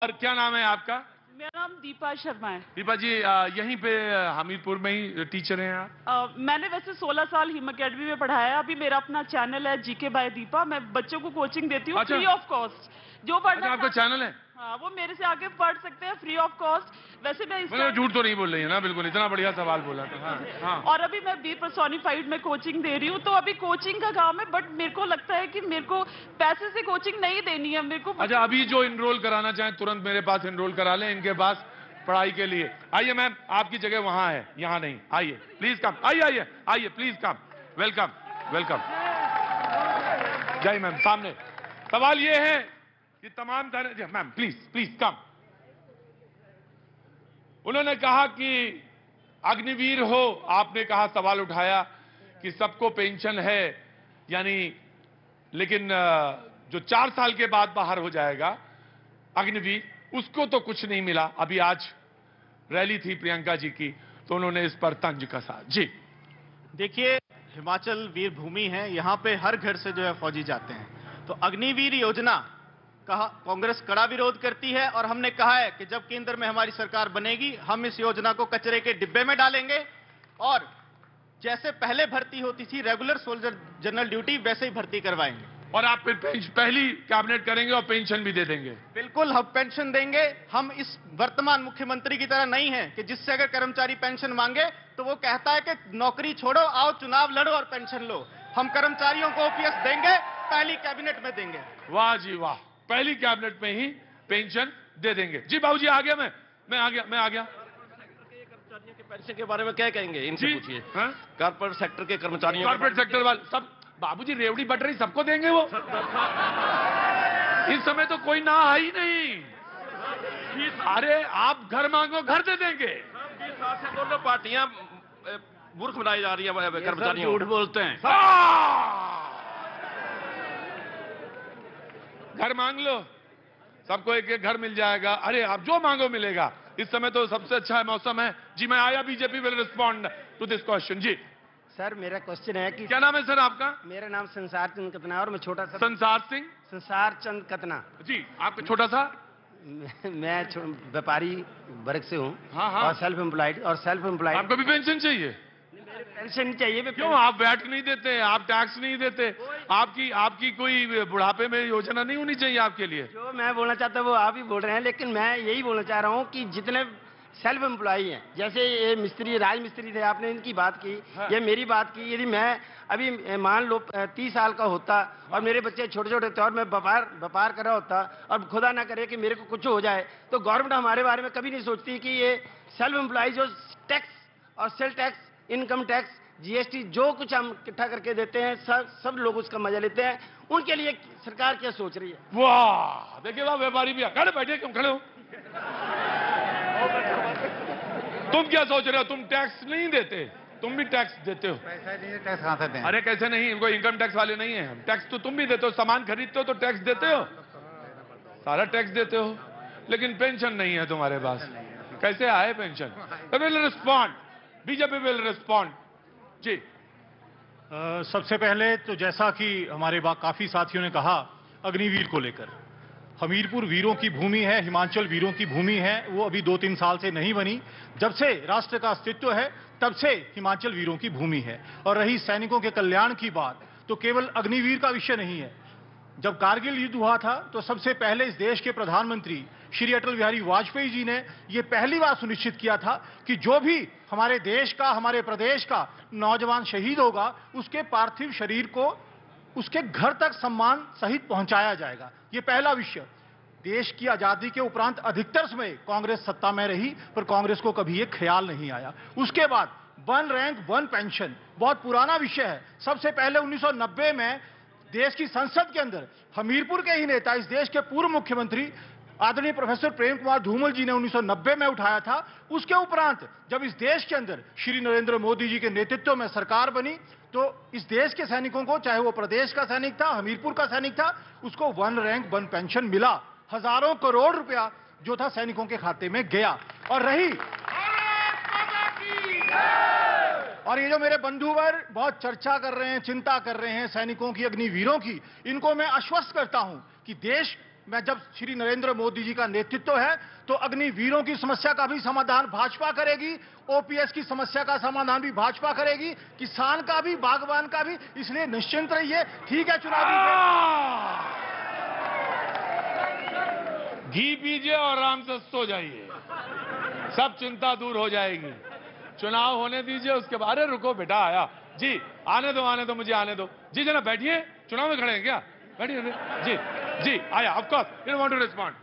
और क्या नाम है आपका? मेरा नाम दीपा शर्मा है। दीपा जी, यहीं पे हमीरपुर में ही टीचर हैं आप? मैंने वैसे 16 साल हिम अकेडमी में पढ़ाया है। अभी मेरा अपना चैनल है जीके बाय दीपा। मैं बच्चों को कोचिंग देती हूँ अच्छा। Free of cost. जो पढ़ना अच्छा, आपका चैनल है? हाँ, वो मेरे से आके पढ़ सकते हैं फ्री ऑफ कॉस्ट। वैसे मैं मतलब झूठ तो नहीं बोल रही है ना? बिल्कुल, इतना बढ़िया सवाल बोला था। हाँ, हाँ। और अभी मैं बी पर्सोनिफाइड में कोचिंग दे रही हूँ, तो अभी कोचिंग का काम है, बट मेरे को लगता है कि मेरे को पैसे से कोचिंग नहीं देनी है मेरे को। अच्छा, अभी जो इनरोल कराना चाहें तुरंत मेरे पास इनरोल करा लें, इनके पास पढ़ाई के लिए। आइए मैम, आपकी जगह वहां है, यहाँ नहीं। आइए प्लीज कम, आइए आइए आइए प्लीज कम। Welcome welcome. जय मैम, सामने। सवाल ये है कि तमाम तरह, मैम प्लीज प्लीज कम। उन्होंने कहा कि अग्निवीर हो, आपने कहा, सवाल उठाया कि सबको पेंशन है, यानी लेकिन जो 4 साल के बाद बाहर हो जाएगा अग्निवीर, उसको तो कुछ नहीं मिला। अभी आज रैली थी प्रियंका जी की, तो उन्होंने इस पर तंज कसा। जी देखिए, हिमाचल वीर भूमि है, यहां पे हर घर से जो है फौजी जाते हैं। तो अग्निवीर योजना का कांग्रेस कड़ा विरोध करती है, और हमने कहा है कि जब केंद्र में हमारी सरकार बनेगी, हम इस योजना को कचरे के डिब्बे में डालेंगे, और जैसे पहले भर्ती होती थी रेगुलर सोल्जर जनरल ड्यूटी, वैसे ही भर्ती करवाएंगे। और आप फिर पहली कैबिनेट करेंगे और पेंशन भी दे देंगे? बिल्कुल, हम पेंशन देंगे। हम इस वर्तमान मुख्यमंत्री की तरह नहीं है कि जिससे अगर कर्मचारी पेंशन मांगे तो वो कहता है कि नौकरी छोड़ो, आओ चुनाव लड़ो और पेंशन लो। हम कर्मचारियों को ओपीएस देंगे, पहली कैबिनेट में देंगे। वाह जी वाह, पहली कैबिनेट में ही पेंशन दे देंगे। जी बाबूजी, आ गया मैं आ गया। कर्मचारियों के पेंशन के बारे में क्या कहेंगे, इनसे पूछिए। कॉर्पोरेट सेक्टर के कर्मचारियों, कॉर्पोरेट सेक्टर वाले सब, बाबूजी रेवड़ी बटरी सबको देंगे वो? इस समय तो कोई ना ही नहीं। अरे आप घर मांगो, घर दे देंगे। 20 साल से दोनों पार्टियां मूर्ख बनाई जा रही है कर्मचारियों। झूठ बोलते हैं। घर मांग लो, सबको एक एक घर मिल जाएगा। अरे आप जो मांगो मिलेगा। इस समय तो सबसे अच्छा मौसम है। जी मैं आया, BJP will respond to this question. जी सर, मेरा क्वेश्चन है कि क्या नाम है सर आपका? मेरा नाम संसार चंद कतना है, और मैं छोटा सा संसार सिंह। संसार चंद कतना जी, आपका छोटा सा? मैं व्यापारी वर्ग से हूँ। हाँ हाँ। और सेल्फ एम्प्लॉयड आपको भी पेंशन चाहिए? पेंशन चाहिए। क्यों आप वैट नहीं देते, आप टैक्स नहीं देते? आपकी कोई बुढ़ापे में योजना नहीं होनी चाहिए आपके लिए? जो मैं बोलना चाहता हूँ वो आप ही बोल रहे हैं, लेकिन मैं यही बोलना चाह रहा हूँ कि जितने सेल्फ एम्प्लॉय हैं, जैसे ये मिस्त्री, राज मिस्त्री थे, आपने इनकी बात की। हाँ। ये मेरी बात की। यदि मैं अभी मान लो 30 साल का होता और मेरे बच्चे छोटे छोटे थे और मैं व्यापार कर रहा होता, और खुदा ना करे कि मेरे को कुछ हो जाए, तो गवर्नमेंट हमारे बारे में कभी नहीं सोचती कि ये सेल्फ एम्प्लॉय जो टैक्स और sale tax, income tax, GST जो कुछ हम इकट्ठा करके देते हैं, सब लोग उसका मजा लेते हैं। उनके लिए सरकार क्या सोच रही है? वाह, देखिए वाह, व्यापारी भी खड़े, बैठे क्यों खड़े हो? तुम क्या सोच रहे हो? तुम टैक्स नहीं देते? तुम भी टैक्स देते हो? पैसा नहीं है, टैक्स कहां से दें? अरे कैसे नहीं, इनको इनकम टैक्स वाले नहीं है। टैक्स तो तुम भी देते हो, सामान खरीदते हो तो टैक्स देते हो, सारा टैक्स देते हो, लेकिन पेंशन नहीं है तुम्हारे पास। कैसे आए pension? Will respond, BJP will respond. जी सबसे पहले तो जैसा कि हमारे काफी साथियों ने कहा, अग्निवीर को लेकर, हमीरपुर वीरों की भूमि है, हिमाचल वीरों की भूमि है। वो अभी 2-3 साल से नहीं बनी। जब से राष्ट्र का अस्तित्व है तब से हिमाचल वीरों की भूमि है। और रही सैनिकों के कल्याण की बात, तो केवल अग्निवीर का विषय नहीं है। जब कारगिल युद्ध हुआ था तो सबसे पहले इस देश के प्रधानमंत्री श्री अटल बिहारी वाजपेयी जी ने यह पहली बार सुनिश्चित किया था कि जो भी हमारे देश का, हमारे प्रदेश का नौजवान शहीद होगा, उसके पार्थिव शरीर को उसके घर तक सम्मान सहित पहुंचाया जाएगा। ये पहला विषय। देश की आजादी के उपरांत अधिकतर समय कांग्रेस सत्ता में रही, पर कांग्रेस को कभी ये ख्याल नहीं आया। उसके बाद 1 रैंक 1 पेंशन, बहुत पुराना विषय है। सबसे पहले 1990 में देश की संसद के अंदर हमीरपुर के ही नेता, इस देश के पूर्व मुख्यमंत्री आदरणीय प्रोफेसर प्रेम कुमार धूमल जी ने 1990 में उठाया था। उसके उपरांत जब इस देश के अंदर श्री नरेंद्र मोदी जी के नेतृत्व में सरकार बनी, तो इस देश के सैनिकों को, चाहे वो प्रदेश का सैनिक था, हमीरपुर का सैनिक था, उसको 1 रैंक 1 पेंशन मिला। हजारों करोड़ रुपया जो था सैनिकों के खाते में गया। और ये जो मेरे बंधुवर बहुत चर्चा कर रहे हैं, चिंता कर रहे हैं सैनिकों की, अग्निवीरों की, इनको मैं आश्वस्त करता हूं कि देश मैं जब श्री नरेंद्र मोदी जी का नेतृत्व है तो अग्निवीरों की समस्या का भी समाधान भाजपा करेगी, ओपीएस की समस्या का समाधान भी भाजपा करेगी, किसान का भी, बागवान का भी। इसलिए निश्चिंत रहिए, ठीक है चुनावी घी पीजिए और आराम से सो जाइए, सब चिंता दूर हो जाएगी। चुनाव होने दीजिए, उसके बाद। अरे रुको बेटा, आया जी, आने दो मुझे आने दो जी। जरा बैठिए, चुनाव में खड़े हैं क्या? बैठिए जी जी, आया। Of course you want to respond.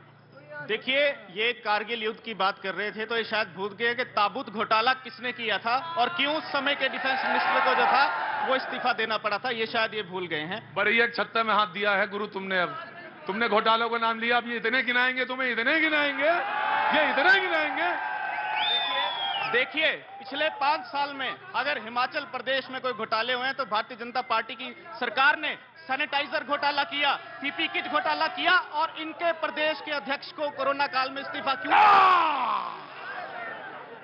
देखिए, ये कारगिल युद्ध की बात कर रहे थे तो ये शायद भूल गए कि ताबूत घोटाला किसने किया था और क्यों उस समय के डिफेंस मिनिस्टर को जो था वो इस्तीफा देना पड़ा था, ये शायद ये भूल गए हैं। बड़े एक छत्ते में हाथ दिया है गुरु तुमने। अब तुमने घोटालों को नाम लिया, अब ये इतने गिनाएंगे, तुम्हें इतने गिनाएंगे, ये इतने गिनाएंगे। देखिए, पिछले 5 साल में अगर हिमाचल प्रदेश में कोई घोटाले हुए हैं तो भारतीय जनता पार्टी की सरकार ने सैनिटाइजर घोटाला किया, पीपी किट घोटाला किया और इनके प्रदेश के अध्यक्ष को कोरोना काल में इस्तीफा क्यों?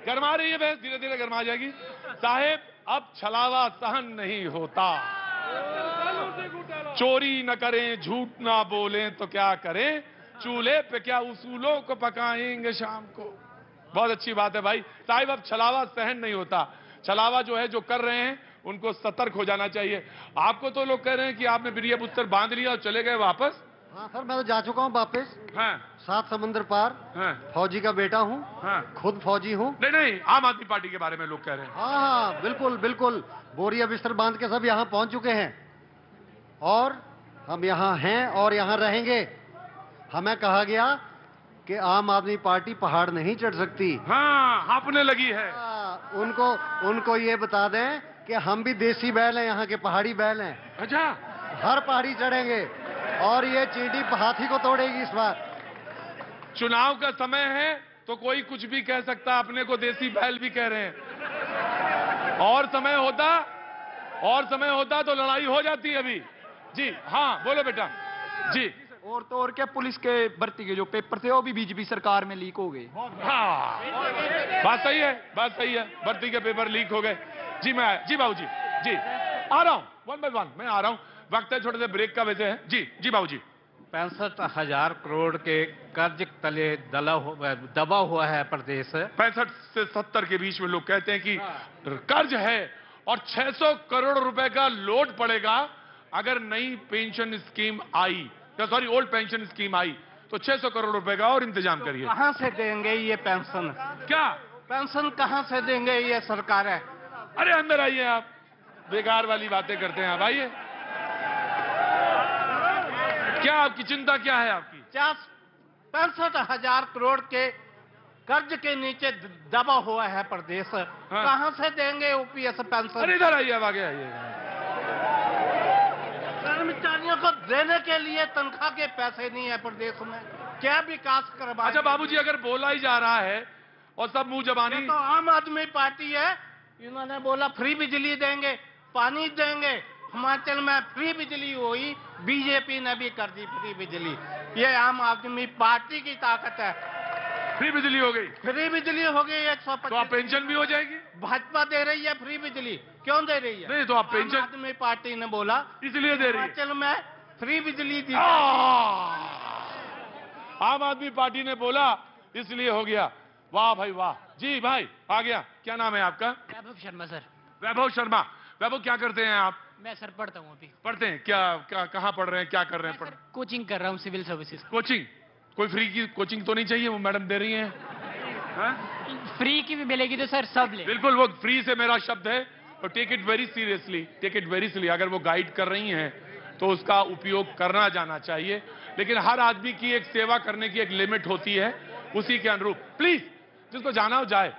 गरमा रही है बहस, धीरे धीरे गरमा जाएगी। साहेब, अब छलावा सहन नहीं होता। चोरी न करें, झूठ ना बोलें तो क्या करें, चूल्हे पे क्या उसूलों को पकाएंगे शाम को। बहुत अच्छी बात है भाई साहिब, अब छलावा सहन नहीं होता। छलावा जो है, जो कर रहे हैं उनको सतर्क हो जाना चाहिए। आपको तो लोग कह रहे हैं कि आपने बिरिया पुस्तर बांध लिया और चले गए वापस। हाँ सर, मैं तो जा चुका हूँ वापस। हाँ 7 समुद्र पार। हाँ फौजी का बेटा हूँ। हाँ खुद फौजी हूँ। नहीं, आम आदमी पार्टी के बारे में लोग कह रहे हैं। हाँ बिल्कुल बिल्कुल, बोरिया बिस्तर बांध के सब यहाँ पहुंच चुके हैं और हम यहाँ हैं और यहाँ रहेंगे। हमें कहा गया कि आम आदमी पार्टी पहाड़ नहीं चढ़ सकती। हाँ, हाँपने लगी है। उनको ये बता दें कि हम भी देसी बैल हैं, यहाँ के पहाड़ी बैल हैं। अच्छा, हर पहाड़ी चढ़ेंगे और ये चींटी हाथी को तोड़ेगी इस बार। चुनाव का समय है तो कोई कुछ भी कह सकता, अपने को देसी बैल भी कह रहे हैं। और समय होता तो लड़ाई हो जाती अभी। जी हाँ, बोलो बेटा जी। और तो और क्या, पुलिस के भर्ती के जो पेपर थे वो भी बीजेपी सरकार में लीक हो गए। हाँ, बात सही है, भर्ती के पेपर लीक हो गए। जी मैं जी बाबूजी जी आ रहा हूँ, 1 by 1 मैं आ रहा हूँ। वक्त है छोटे से ब्रेक का वैसे है। जी बाबूजी। 65,000 करोड़ के कर्ज तले दबा हुआ है प्रदेश। 65 से 70 के बीच में लोग कहते हैं कि कर्ज है और 600 करोड़ रुपए का लोड पड़ेगा अगर नई पेंशन स्कीम आई, सॉरी ओल्ड पेंशन स्कीम आई तो 600 करोड़ रुपए का और इंतजाम करिए। कहां से देंगे ये पेंशन? क्या पेंशन कहां से देंगे ये सरकार है? अरे अंदर आइए, आप बेकार वाली बातें करते हैं। आप आइए, क्या आपकी चिंता क्या है आपकी? 65,000 करोड़ के कर्ज के नीचे दबा हुआ है प्रदेश। हाँ। कहां से देंगे ओपीएस पेंशन? अरे इधर आइए, अब आगे आइए। कर्मचारियों को देने के लिए तनख्वाह के पैसे नहीं है प्रदेश में, क्या विकास करवा? अच्छा बाबूजी, अगर बोला ही जा रहा है और सब मुंह जबानी। तो आम आदमी पार्टी है, इन्होंने बोला फ्री बिजली देंगे, पानी देंगे। हिमाचल में फ्री बिजली हुई, बीजेपी ने भी कर दी फ्री बिजली। ये आम आदमी पार्टी की ताकत है। फ्री बिजली हो गई, फ्री बिजली हो गई 125। तो आप पेंशन भी हो जाएगी। भाजपा दे रही है फ्री बिजली, क्यों दे रही है? नहीं तो आप पेंशन, आम आदमी पार्टी ने बोला इसलिए दे रही है। हिमाचल में फ्री बिजली दी। आम आदमी पार्टी ने बोला इसलिए हो गया। वाह भाई वाह। जी भाई आ गया, क्या नाम है आपका? वैभव शर्मा सर। वैभव शर्मा। वैभव क्या करते हैं आप? मैं सर पढ़ता हूँ अभी। पढ़ते हैं क्या कहाँ पढ़ रहे हैं, क्या कर रहे हैं? कोचिंग कर रहा हूँ, सिविल सर्विसेज कोचिंग। कोई फ्री की कोचिंग तो नहीं चाहिए, वो मैडम दे रही हैं। फ्री की भी मिलेगी तो सर सब ले। बिल्कुल, वो फ्री से मेरा शब्द है तो take it very seriously, take it very seriously. अगर वो गाइड कर रही हैं तो उसका उपयोग करना जाना चाहिए, लेकिन हर आदमी की एक सेवा करने की एक लिमिट होती है, उसी के अनुरूप। प्लीज जिसको जाना हो जाए।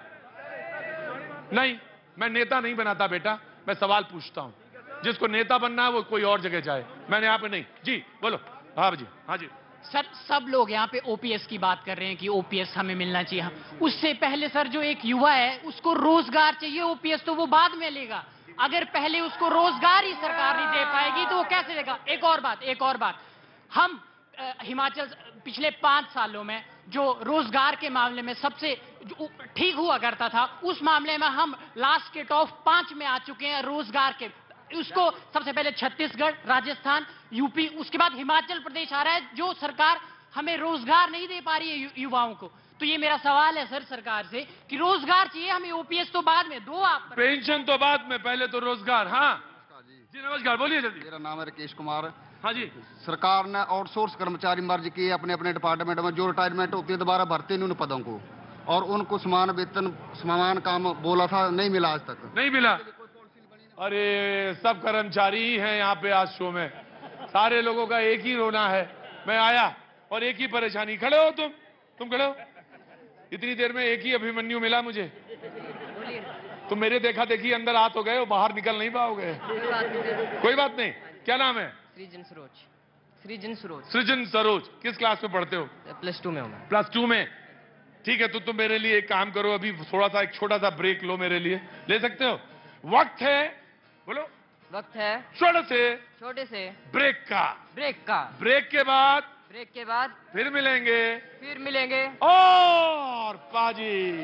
नहीं, मैं नेता नहीं बनाता बेटा, मैं सवाल पूछता हूं। जिसको नेता बनना है वो कोई और जगह जाए, मैंने यहाँ पे नहीं। जी बोलो। हाँ जी, हाँ जी। सर सब लोग यहाँ पे ओपीएस की बात कर रहे हैं कि ओपीएस हमें मिलना चाहिए। उससे पहले सर जो एक युवा है उसको रोजगार चाहिए, ओपीएस तो वो बाद में लेगा। अगर पहले उसको रोजगार ही सरकार नहीं दे पाएगी तो वो कैसे देगा? एक और बात, हम हिमाचल पिछले 5 सालों में जो रोजगार के मामले में सबसे ठीक हुआ करता था, उस मामले में हम लास्ट के टॉप 5 में आ चुके हैं रोजगार के। उसको सबसे पहले छत्तीसगढ़, राजस्थान, यूपी, उसके बाद हिमाचल प्रदेश आ रहा है, जो सरकार हमें रोजगार नहीं दे पा रही है युवाओं को। तो ये मेरा सवाल है सर सरकार से कि रोजगार चाहिए हमें, ओपीएस तो बाद में दो, आप पेंशन तो बाद में, पहले तो रोजगार। हाँ जी नमस्कार, बोलिए जल्दी। मेरा नाम है राकेश कुमार। हाँ जी। सरकार ने आउटसोर्स कर्मचारी मर्ज किए अपने अपने डिपार्टमेंट में, जो रिटायरमेंट होती है दोबारा भरते नहीं उन पदों को, और उनको समान वेतन समान काम बोला था, नहीं मिला आज तक। नहीं मिला। अरे सब कर्मचारी ही हैं यहाँ पे आज शो में, सारे लोगों का एक ही रोना है। मैं आया और एक ही परेशानी। खड़े हो तुम खड़े हो। इतनी देर में एक ही अभिमन्यु मिला मुझे। तुम मेरे देखा देखी अंदर आ तो गए हो, बाहर निकल नहीं पाओगे। कोई बात नहीं। क्या नाम है? सृजन सरोज। सृजन सरोज। सृजन सरोज। किस क्लास में पढ़ते हो? +2 में हूँ मैं। +2 में। ठीक है, तो तुम मेरे लिए एक काम करो, अभी थोड़ा सा एक छोटा सा ब्रेक लो मेरे लिए। ले सकते हो? वक्त है, बोलो। वक्त है छोटे से ब्रेक का। ब्रेक के बाद फिर मिलेंगे और और पाजी।